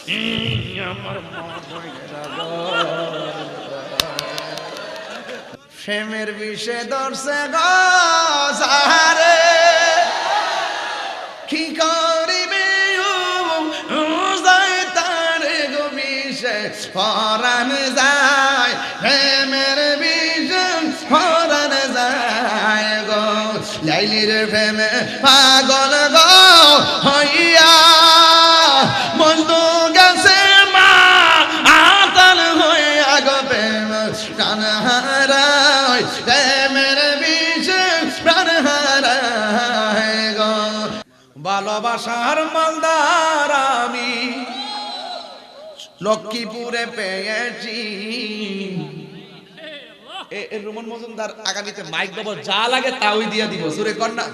আমার প্রেমের বিষে ধরছে গো সাহারে কি করিবে যায় তার গো বিষে পরাণ যায় প্রেমের বিষে পরাণ যায় গো লাইলির প্রেমে পাগল গো হইয়া বন্ধু গেছে মা আতাল হইয়া গো প্রেম প্রাণ হারায় প্রেমের বিষে প্রাণ হারায় গো ভালোবাসার মালদার আমি লক্ষ্মীপুরে পেয়েছি। রুমন মজুমদার আগামীতে মাইক দেবো, যা লাগে তাই দিয়ে দিব, সুরে কন্যা